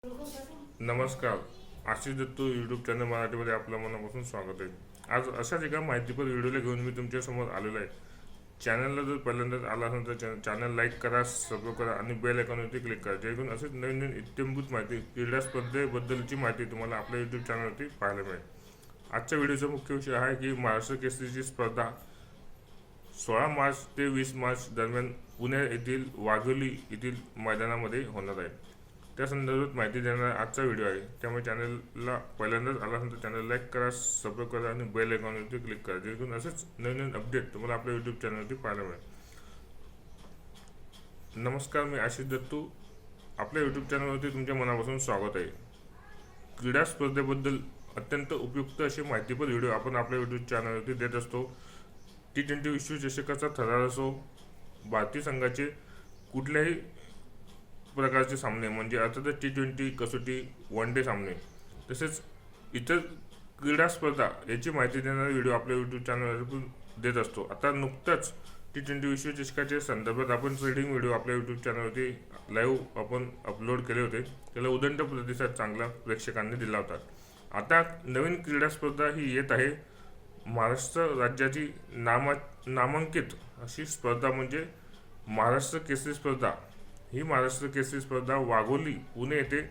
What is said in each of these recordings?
नमस्कार. Ashish Dattu YouTube channel मराठीमध्ये आपलं मनापासून स्वागत आहे. आज अशाच एका माहितीपर व्हिडिओला घेऊन मी तुमच्यासमोर आलेलो आहे. चॅनलला जर पहिल्यांदाच आला असेल तर चॅनल लाईक करा, सबस्क्राईब करा आणि बेल आयकॉनवरती क्लिक करा, जेणेकरून असेच नवीन नवीन इत्यंभूत माहिती, क्रीडा स्पर्धेबद्दलची माहिती तुम्हाला आपल्या यूट्यूब चॅनलवरती पाहायला मिळेल. आजच्या व्हिडिओचा मुख्य विषय आहे की महाराष्ट्र केसरीची स्पर्धा 16 मार्च ते 20 मार्च दरम्यान पुणे येथील वाघोली येथील मैदानामध्ये होणार आहे. त्या संदर्भात माहिती देणारा आजचा व्हिडिओ आहे. त्यामुळे चॅनलला पहिल्यांदाच आला असेल तर चॅनल लाईक करा, सबस्क्राईब करा आणि बेल आयकॉनवरती क्लिक करा, जेणेकरून असेच नवीन नवीन अपडेट तुम्हाला आपल्या यूट्यूब चॅनलवरती पाहायला मिळेल. नमस्कार, मी आशिष दत्तू. आपल्या यूट्यूब चॅनलवरती तुमच्या मनापासून स्वागत आहे. क्रीडा स्पर्धेबद्दल अत्यंत उपयुक्त असे माहितीपर व्हिडिओ आपण आपल्या यूट्यूब चॅनलवरती देत असतो. T20 विश्वचषकाचा थरार असो, भारतीय संघाचे कुठल्याही प्रकारचे सामने म्हणजे अर्थातच T20, कसोटी, वन डे सामने, तसेच इतर क्रीडा स्पर्धा याची माहिती देणारा व्हिडिओ आपल्या यूट्यूब चॅनलवर देत असतो. आता नुकताच T20 विश्वचषकाच्या संदर्भात आपण ट्रेडिंग व्हिडिओ आपल्या यूट्यूब चॅनलवरती लाईव्ह आपण अपलोड केले होते. त्याला उदंड प्रतिसाद चांगला प्रेक्षकांनी दिला होता. आता नवीन क्रीडा स्पर्धा ही येत आहे. महाराष्ट्र राज्याची नामांकित अशी स्पर्धा म्हणजे महाराष्ट्र केसरी स्पर्धा. ही महाराष्ट्र केसरी स्पर्धा वाघोली पुणे येथे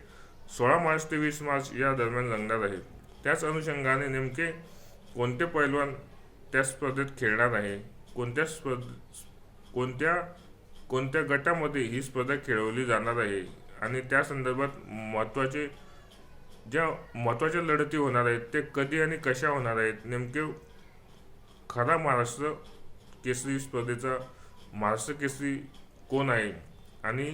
16 मार्च ते 20 मार्च या दरम्यान रंगणार आहे. त्याच अनुषंगाने नेमके कोणते पैलवान त्या स्पर्धेत खेळणार आहे, कोणत्या गटामध्ये ही स्पर्धा खेळवली जाणार आहे आणि त्या संदर्भात महत्त्वाच्या लढती होणार आहेत, ते कधी आणि कशा होणार आहेत, नेमके खरा महाराष्ट्र केसरी स्पर्धेचा महाराष्ट्र केसरी कोण आहे आणि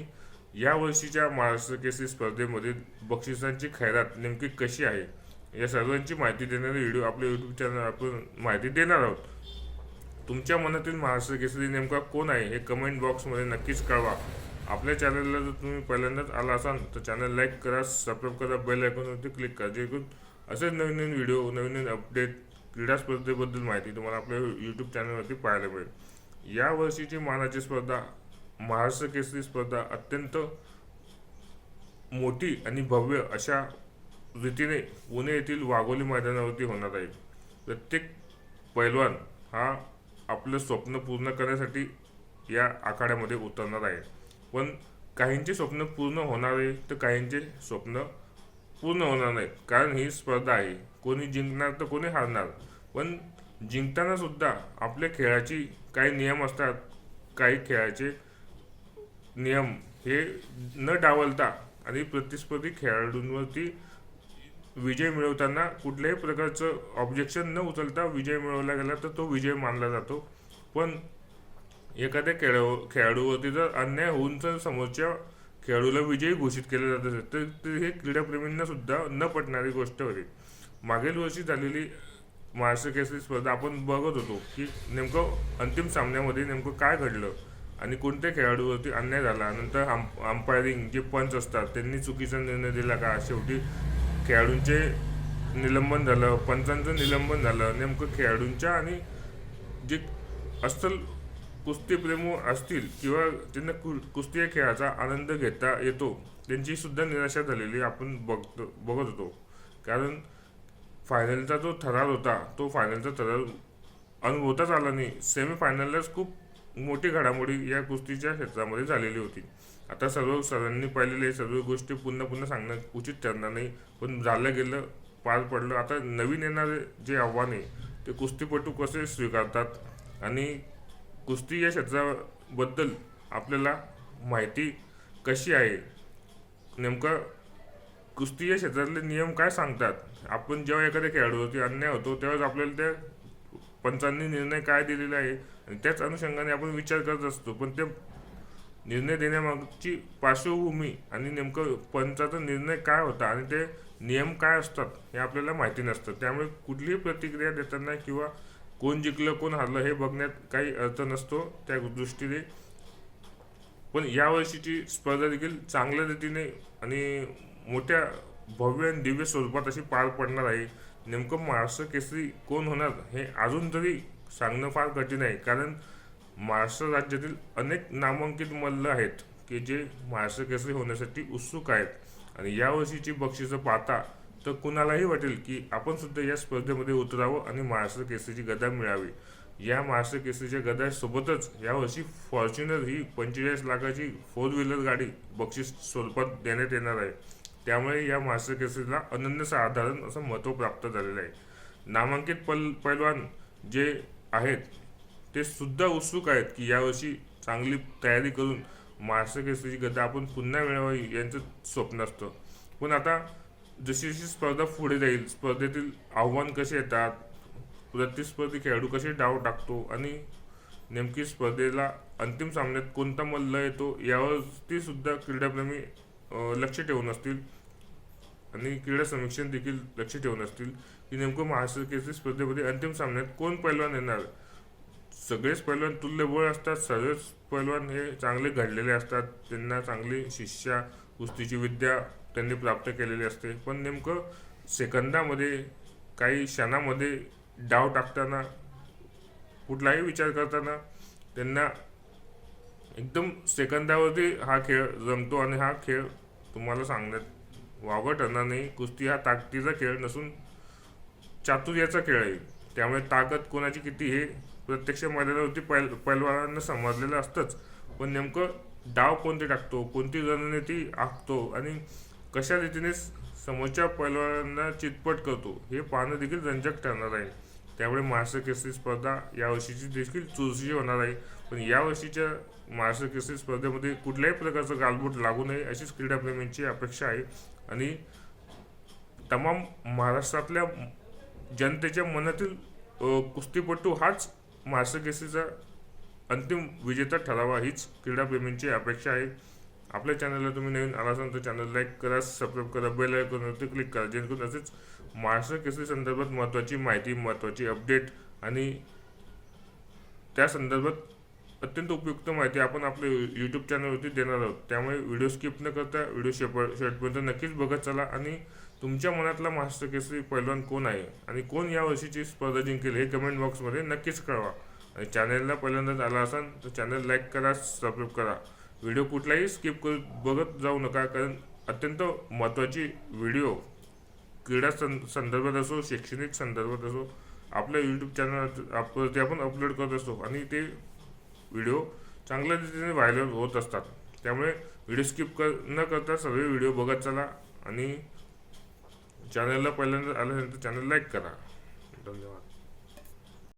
या वर्षीच्या महाराष्ट्र केसरी स्पर्धेमध्ये बक्षिसांची खैरात नेमकी कशी आहे, या सर्वांची माहिती देणारे व्हिडिओ आपल्या यूट्यूब चॅनल आपण माहिती देणार आहोत. तुमच्या मनातील महाराष्ट्र केसरी नेमका कोण आहे हे कमेंट बॉक्समध्ये नक्कीच कळवा. आपल्या चॅनलला जर तुम्ही पहिल्यांदाच आला असाल तर चॅनल लाईक करा, सबस्क्राईब करा, बेल आयकॉनवरती क्लिक करा, जेणेकरून असेच नवीन नवीन व्हिडिओ, नवीन नवीन अपडेट, क्रीडा स्पर्धेबद्दल माहिती तुम्हाला आपल्या यूट्यूब चॅनलवरती पाहायला मिळेल. या वर्षीची मानाची स्पर्धा महाराष्ट्र केसरी स्पर्धा अत्यंत मोठी आणि भव्य अशा रीतीने पुणे येथील वाघोली मैदानावरती होणार आहे. प्रत्येक पैलवान हा आपलं स्वप्न पूर्ण करण्यासाठी या आखाड्यामध्ये उतरणार आहे. पण काहींचे स्वप्न पूर्ण होणार आहे तर काहींचे स्वप्न पूर्ण होणार नाहीत, कारण ही स्पर्धा आहे. कोणी जिंकणार तर कोणी हारणार. पण जिंकताना सुद्धा आपल्या खेळाची काही नियम असतात. काही खेळाचे नियम हे न डावलता आणि प्रतिस्पर्धी खेळाडूंवरती विजय मिळवताना कुठल्याही प्रकारचं ऑब्जेक्शन न उचलता विजय मिळवला गेला तर तो विजय मानला जातो. पण एखाद्या खेळाडूवरती जर अन्याय होऊन जर समोरच्या खेळाडूला विजयी घोषित केले जात असेल तर हे क्रीडाप्रेमींना सुद्धा न पटणारी गोष्ट होती. मागील वर्षी झालेली महाराष्ट्र केसरी स्पर्धा आपण बघत होतो की नेमकं अंतिम सामन्यामध्ये नेमकं काय घडलं आणि कोणत्या खेळाडूवरती अन्याय झाला. नंतर अंपायरिंग जे पंच असतात त्यांनी चुकीचा निर्णय दिला का, शेवटी खेळाडूंचे निलंबन झालं, पंचांचं निलंबन झालं. नेमकं खेळाडूंच्या आणि जे अस्सल कुस्तीप्रेमी असतील किंवा त्यांना कुस्ती या खेळाचा आनंद घेता येतो त्यांची सुद्धा निराशा झालेली आपण बघत होतो. कारण फायनलचा जो थरार होता तो फायनलचा थरार अनुभवताच आला नाही. सेमीफायनललाच खूप मोठी घडामोडी या कुस्तीच्या क्षेत्रामध्ये झालेली होती. आता सर्वांनी पाहिलेले सर्व गोष्टी पुन्हा सांगणं उचित ठरणार नाही, पण झालं गेलं, पार पडलं. आता नवीन येणारे जे आव्हान आहे ते कुस्तीपटू कसे स्वीकारतात आणि कुस्ती या क्षेत्राबद्दल आपल्याला माहिती कशी आहे, नेमकं कुस्ती या क्षेत्रातले नियम काय सांगतात. आपण जेव्हा एखाद्या खेळाडूवरती अन्याय होतो त्यावेळेस आपल्याला त्या पंचांनी निर्णय काय दिलेला आहे आणि त्याच अनुषंगाने आपण विचार करत असतो. पण ते निर्णय देण्यामागची पार्श्वभूमी आणि नेमकं पंचाचा निर्णय काय होता आणि ते नियम काय असतात हे आपल्याला माहिती नसतं. त्यामुळे कुठलीही प्रतिक्रिया देताना किंवा कोण जिंकलं कोण हारलं हे बघण्यात काही अर्थ नसतो त्या दृष्टीने. पण यावर्षीची स्पर्धा देखील चांगल्या रीतीने आणि मोठ्या भव्य आणि दिव्य स्वरूपात अशी पार पडणार आहे. नेमकं महाराष्ट्र केसरी कोण होणार हे अजून तरी सांगणं फार कठीण आहे, कारण महाराष्ट्र राज्यातील अनेक नामांकित मल्ल आहेत की जे महाराष्ट्र केसरी होण्यासाठी उत्सुक आहेत आणि यावर्षीची बक्षिसं पाहता तर कुणालाही वाटेल की आपण सुद्धा या स्पर्धेमध्ये उतरावं आणि महाराष्ट्र केसरीची गदा मिळावी. या महाराष्ट्र केसरीच्या गदासोबतच यावर्षी फॉर्च्युनर ही 45 लाखाची 4 व्हीलर गाडी बक्षीस स्वरूपात देण्यात येणार आहे. त्यामुळे या महाराष्ट्र केसरीला अनन्यसाधारण असं महत्त्व प्राप्त झालेलं आहे. नामांकित पैलवान जे आहेत ते सुद्धा उत्सुक आहेत की यावर्षी चांगली तयारी करून महाराष्ट्र केसरीची गदा आपण पुन्हा मिळवावी यांचं स्वप्न असतं. पण आता जशी जशी स्पर्धा पुढे जाईल, स्पर्धेतील आव्हान कसे येतात, प्रतिस्पर्धी खेळाडू कसे डाव टाकतो आणि नेमकी स्पर्धेला अंतिम सामन्यात कोणता मल्ल येतो यावरती सुद्धा क्रीडाप्रेमी लक्ष ठेवून असतील आणि क्रीडा समीक्षण देखील लक्ष ठेवून असतील की नेमकं महाराष्ट्र केसरी स्पर्धेमध्ये अंतिम सामन्यात कोण पैलवान येणार. सगळेच पैलवान तुल्यबळ असतात, सगळेच पैलवान हे चांगले घडलेले असतात, त्यांना चांगली शिक्षा कुस्तीची विद्या त्यांनी प्राप्त केलेली असते. पण नेमकं सेकंदामध्ये काही क्षणामध्ये डाव टाकताना कुठलाही विचार करताना त्यांना एकदम सेकंदावरती हा खेळ जमतो आणि हा खेळ तुम्हाला सांगण्यात वावगं ठरणार नाही. कुस्ती हा ताकदीचा खेळ नसून चातुर्याचा खेळ आहे. त्यामुळे ताकद कोणाची किती हे प्रत्यक्ष मैदानावरती पैलवानांना समजलेलं असतंच. पण नेमकं डाव कोणते टाकतो, कोणती रणनीती आखतो आणि कशा रीतीने समोरच्या पैलवानांना चितपट करतो हे पाहणं देखील रंजक ठरणार आहे. त्यामुळे महाराष्ट्र केसरी स्पर्धा यावर्षीची देखील चुरशीची होणार आहे. पण यावर्षीच्या महाराष्ट्र केसरी स्पर्धेमध्ये कुठल्याही प्रकारचं गालबोट लागू नये अशीच क्रीडाप्रेमींची अपेक्षा आहे. आणि तमाम महाराष्ट्रातल्या जनतेच्या मनातील कुस्तीपटू हाच महाराष्ट्र केसरीचा अंतिम विजेता ठरावा हीच क्रीडाप्रेमींची अपेक्षा आहे. आपल्या चॅनलला तुम्ही नवीन आला असाल तर चॅनल लाईक करा, सबस्क्राईब करा, बेल आयकॉनवरती क्लिक करा, जेणेकरून असेच महाराष्ट्र केसरी संदर्भात महत्त्वाची माहिती, महत्त्वाची अपडेट आणि त्या संदर्भात अत्यंत उपयुक्त माहिती आपण आपल्या यूट्यूब चॅनलवरती देणार आहोत. त्यामुळे व्हिडिओ स्किप न करता व्हिडिओ शेवटपर्यंत नक्कीच बघत चला आणि तुमच्या मनातला महाराष्ट्र केसरी पैलवान कोण आहे आणि कोण यावर्षीची स्पर्धा जिंकेल हे कमेंट बॉक्समध्ये नक्कीच कळवा. आणि चॅनलला पहिल्यांदाच आला असाल तर चॅनल लाईक करा, सबस्क्राईब करा. व्हिडिओ कुठलाही स्किप बघत जाऊ नका, कारण अत्यंत महत्त्वाची व्हिडिओ क्रीडा संदर्भात असो, शैक्षणिक संदर्भात असो आपल्या यूट्यूब चॅनलवरती आपण अपलोड करत असतो आणि ते व्हिडिओ चांगल्या रीतीने व्हायरल होत असतात. त्यामुळे व्हिडिओ स्किप न करता सगळे व्हिडिओ बघत चला आणि चॅनलला पहिल्यांदा आल्यानंतर चॅनल लाईक करा. धन्यवाद.